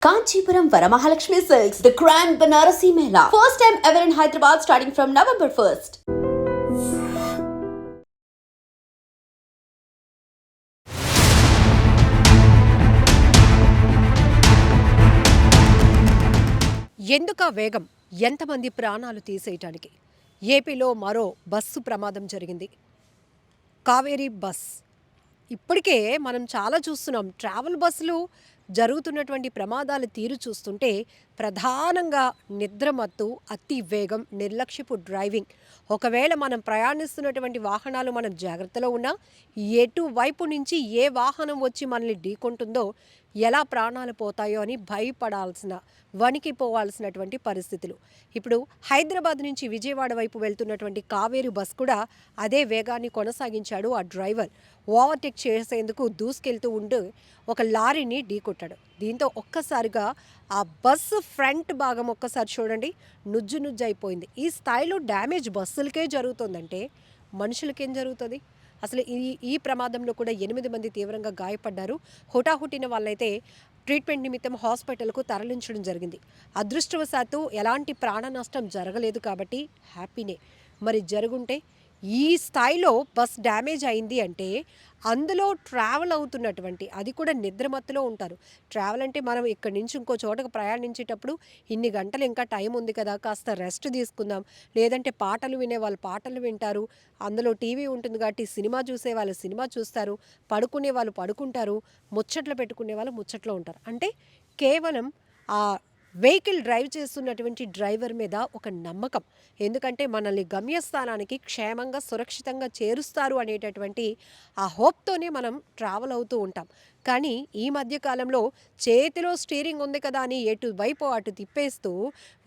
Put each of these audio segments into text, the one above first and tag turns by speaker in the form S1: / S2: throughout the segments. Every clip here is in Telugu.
S1: Kanchipuram Varamahalakshmi Silks, the Grand Banarasi Mela. First time ever in Hyderabad starting from November 1st.
S2: ఎందుకా వేగం ఎంతమంది ప్రాణాలు తీసేయటానికి ఏపీలో మరో బస్సు ప్రమాదం జరిగింది. కావేరీ బస్ ఇప్పటికే మనం చాలా చూస్తున్నాం. ట్రావెల్ బస్సులు జరుగుతున్నటువంటి ప్రమాదాల తీరు చూస్తుంటే ప్రధానంగా నిద్రమత్తు, అతి వేగం, నిర్లక్ష్యపు డ్రైవింగ్. ఒకవేళ మనం ప్రయాణిస్తున్నటువంటి వాహనాలు మనం జాగ్రత్తలో ఉన్నా ఎటువైపు నుంచి ఏ వాహనం వచ్చి మనల్ని ఢీకొంటుందో, ఎలా ప్రాణాలు పోతాయో అని భయపడాల్సిన, వణికిపోవాల్సినటువంటి పరిస్థితులు. ఇప్పుడు హైదరాబాద్ నుంచి విజయవాడ వైపు వెళ్తున్నటువంటి కావేరీ బస్ కూడా అదే వేగాన్ని కొనసాగించాడు ఆ డ్రైవర్. ఓవర్టేక్ చేసేందుకు దూసుకెళ్తూ ఉంటూ ఒక లారీని ఢీకొట్టాడు. దీంతో ఒక్కసారిగా ఆ బస్సు ఫ్రంట్ భాగం ఒక్కసారి చూడండి, నుజ్జు నుజ్జు అయిపోయింది. ఈ స్థాయిలో డ్యామేజ్ బస్సులకే జరుగుతుందంటే మనుషులకేం జరుగుతుంది? అసలు ఈ ప్రమాదంలో కూడా 8 మంది తీవ్రంగా గాయపడ్డారు. హుటాహుటిన వాళ్ళైతే ట్రీట్మెంట్ నిమిత్తం హాస్పిటల్కు తరలించడం జరిగింది. అదృష్టవశాత్తు ఎలాంటి ప్రాణ నష్టం జరగలేదు కాబట్టి హ్యాపీనే. మరి జరుగుంటే ఈ స్థాయిలో బస్ డ్యామేజ్ అయింది అంటే అందులో ట్రావెల్ అవుతున్నటువంటి, అది కూడా నిద్రమత్తులో ఉంటారు. ట్రావెల్ అంటే మనం ఇక్కడి నుంచి ఇంకో చోటకు ప్రయాణించేటప్పుడు ఇన్ని గంటలు ఇంకా టైం ఉంది కదా, కాస్త రెస్ట్ తీసుకుందాం, లేదంటే పాటలు వినేవాళ్ళు పాటలు వింటారు, అందులో టీవీ ఉంటుంది కాబట్టి సినిమా చూసేవాళ్ళు సినిమా చూస్తారు, పడుకునే వాళ్ళు పడుకుంటారు, ముచ్చట్లు పెట్టుకునే వాళ్ళు ముచ్చట్లో ఉంటారు. అంటే కేవలం ఆ వెహికల్ డ్రైవ్ చేస్తున్నటువంటి డ్రైవర్ మీద ఒక నమ్మకం. ఎందుకంటే మనల్ని గమ్యస్థానానికి క్షేమంగా సురక్షితంగా చేరుస్తారు అనేటటువంటి ఆ హోప్తోనే మనం ట్రావెల్ అవుతూ ఉంటాం. కానీ ఈ మధ్యకాలంలో చేతిలో స్టీరింగ్ ఉంది కదా అని ఎటువైపు అటు తిప్పేస్తూ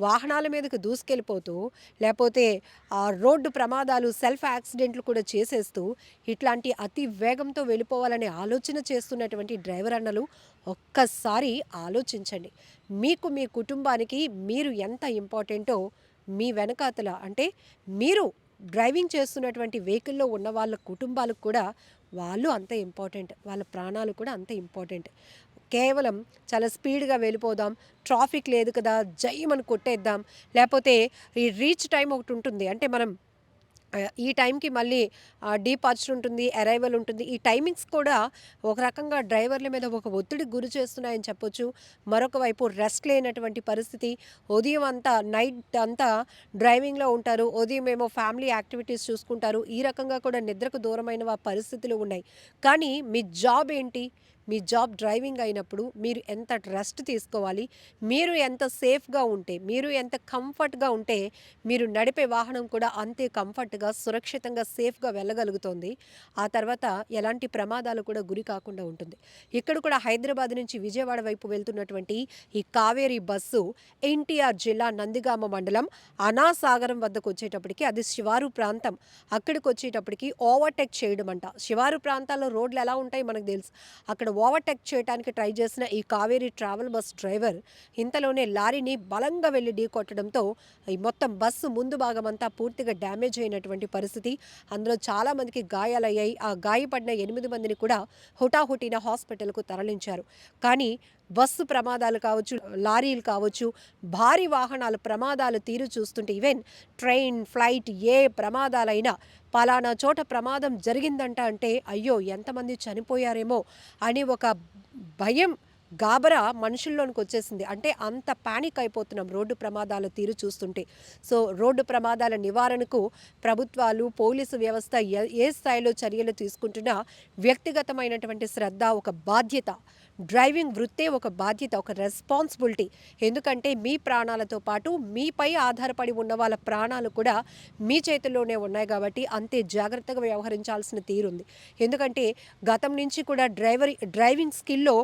S2: వాహనాల మీదకు దూసుకెళ్ళిపోతూ, లేకపోతే ఆ రోడ్డు ప్రమాదాలు, సెల్ఫ్ యాక్సిడెంట్లు కూడా చేసేస్తూ ఇట్లాంటి అతి వేగంతో వెళ్ళిపోవాలనే ఆలోచన చేస్తున్నటువంటి డ్రైవర్ అన్నలు ఒక్కసారి ఆలోచించండి. మీకు, మీ కుటుంబానికి మీరు ఎంత ఇంపార్టెంటో మీ వెనకాతల, అంటే మీరు డ్రైవింగ్ చేస్తున్నటువంటి వెహికల్లో ఉన్న వాళ్ళ కుటుంబాలకు కూడా వాళ్ళు అంతే ఇంపార్టెంట్. వాళ్ళ ప్రాణాలు కూడా అంతే ఇంపార్టెంట్. కేవలం చాలా స్పీడ్గా వెళ్ళిపోదాం, ట్రాఫిక్ లేదు కదా జయ్యమని కొట్టేద్దాం, లేకపోతే ఈ రీచ్ టైం ఒకటి ఉంటుంది. అంటే మనం ఈ టైంకి మళ్ళీ డీపార్చర్ ఉంటుంది, అరైవల్ ఉంటుంది. ఈ టైమింగ్స్ కూడా ఒక రకంగా డ్రైవర్ల మీద ఒక ఒత్తిడికి గురి చేస్తున్నాయని చెప్పొచ్చు. మరొక వైపు రెస్ట్ లేనటువంటి పరిస్థితి. ఉదయం అంతా, నైట్ అంతా డ్రైవింగ్లో ఉంటారు, ఉదయం ఏమో ఫ్యామిలీ యాక్టివిటీస్ చూసుకుంటారు. ఈ రకంగా కూడా నిద్రకు దూరమైన పరిస్థితులు ఉన్నాయి. కానీ మీ జాబ్ ఏంటి? మీ జాబ్ డ్రైవింగ్ అయినప్పుడు మీరు ఎంత రెస్ట్ తీసుకోవాలి, మీరు ఎంత సేఫ్గా ఉంటే, మీరు ఎంత కంఫర్ట్గా ఉంటే మీరు నడిపే వాహనం కూడా అంతే కంఫర్ట్గా, సురక్షితంగా, సేఫ్గా వెళ్ళగలుగుతుంది. ఆ తర్వాత ఎలాంటి ప్రమాదాలు కూడా గురి కాకుండా ఉంటుంది. ఇక్కడ కూడా హైదరాబాద్ నుంచి విజయవాడ వైపు వెళ్తున్నటువంటి ఈ కావేరీ బస్సు ఎన్టీఆర్ జిల్లా నందిగామ మండలం అనాసాగరం వద్దకు వచ్చేటప్పటికి, అది శివారు ప్రాంతం, అక్కడికి వచ్చేటప్పటికి ఓవర్టేక్ చేయడం అంట. శివారు ప్రాంతాల్లో రోడ్లు ఎలా ఉంటాయి మనకు తెలుసు. అక్కడ ఓవర్టేక్ చేయడానికి ట్రై చేసిన ఈ కావేరీ ట్రావెల్ బస్ డ్రైవర్ ఇంతలోనే లారీని బలంగా వెళ్లి ఢీకొట్టడంతో ఈ మొత్తం బస్సు ముందు భాగం అంతా పూర్తిగా డ్యామేజ్ అయినటువంటి పరిస్థితి. అందులో చాలా మందికి గాయాలయ్యాయి. ఆ గాయపడిన 8 మందిని కూడా హుటాహుటిన హాస్పిటల్కు తరలించారు. కానీ బస్సు ప్రమాదాలు కావచ్చు, లారీలు కావచ్చు, భారీ వాహనాల ప్రమాదాలు తీరు చూస్తుంటే, ఈవెన్ ట్రైన్, ఫ్లైట్, ఏ ప్రమాదాలైనా పలానా చోట ప్రమాదం జరిగిందంట అంటే అయ్యో ఎంతమంది చనిపోయారేమో అని ఒక భయం, గాబరా మనుషుల్లోనికి వచ్చేసింది. అంటే అంత పానిక్ అయిపోతున్నాం రోడ్డు ప్రమాదాల తీరు చూస్తుంటే. సో రోడ్డు ప్రమాదాల నివారణకు ప్రభుత్వాలు, పోలీసు వ్యవస్థ ఏ స్థాయిలో చర్యలు తీసుకుంటున్నా వ్యక్తిగతమైనటువంటి శ్రద్ధ, ఒక బాధ్యత, డ్రైవింగ్ వృత్తే ఒక బాధ్యత, ఒక రెస్పాన్సిబిలిటీ. ఎందుకంటే మీ ప్రాణాలతో పాటు మీపై ఆధారపడి ఉన్న వాళ్ళ ప్రాణాలు కూడా మీ చేతుల్లోనే ఉన్నాయి కాబట్టి అంతే జాగ్రత్తగా వ్యవహరించాల్సిన తీరుంది. ఎందుకంటే గతం నుంచి కూడా డ్రైవింగ్ స్కిల్లో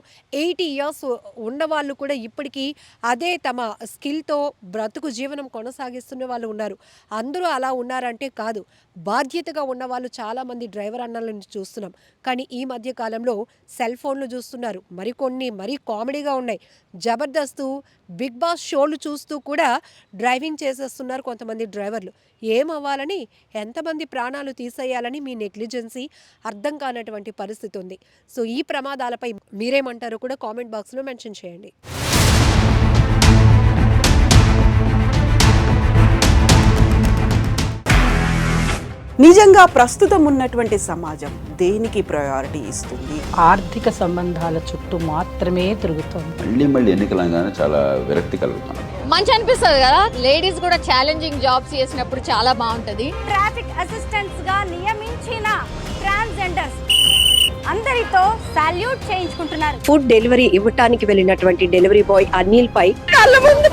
S2: 80 ఇయర్స్ ఉన్నవాళ్ళు కూడా ఇప్పటికీ అదే తమ స్కిల్తో బ్రతుకు జీవనం కొనసాగిస్తున్న వాళ్ళు ఉన్నారు. అందరూ అలా ఉన్నారంటే కాదు, బాధ్యతగా ఉన్నవాళ్ళు చాలామంది డ్రైవర్ అన్నలను చూస్తున్నాం. కానీ ఈ మధ్య కాలంలో సెల్ ఫోన్లు చూస్తున్నారు, మరీ కామెడీగా ఉన్నాయి. జబర్దస్త్, బిగ్ బాస్ షోలు చూస్తూ కూడా డ్రైవింగ్ చేసేస్తున్నారు కొంతమంది డ్రైవర్లు. ఏమవ్వాలని, ఎంతమంది ప్రాణాలు తీసేయాలని మీ నెగ్లిజెన్సీ అర్థం కానటువంటి పరిస్థితి ఉంది. సో ఈ ప్రమాదాలపై మీరేమంటారో కూడా కామెంట్ బాక్స్లో మెన్షన్ చేయండి.
S3: నిజంగా ప్రస్తుతం ఉన్నటువంటి సమాజం దేనికి ప్రయారిటీ ఇస్తుంది?
S4: ఆర్థిక సంబంధాల చుట్టూ మాత్రమే తిరుగుతోంది.
S5: మళ్ళీ ఎన్నికలంగానే చాలా విరక్తి కలుగుతాను.
S6: మంచి అనిపిస్తుంది కదా, లేడీస్ కూడా ఛాలెంజింగ్ జాబ్స్ చేసినప్పుడు చాలా బాగుంటది.
S7: ట్రాఫిక్ అసిస్టెంట్స్ గా నియమించిన ట్రాన్స్జెండర్స్ అందరితో సాల్యూట్ చేయించుకుంటున్నారు.
S2: ఫుడ్ డెలివరీ ఇవ్వటానికి వెళ్ళినటువంటి డెలివరీ బాయ్ అనిల్ పై కళ్ళ ముందు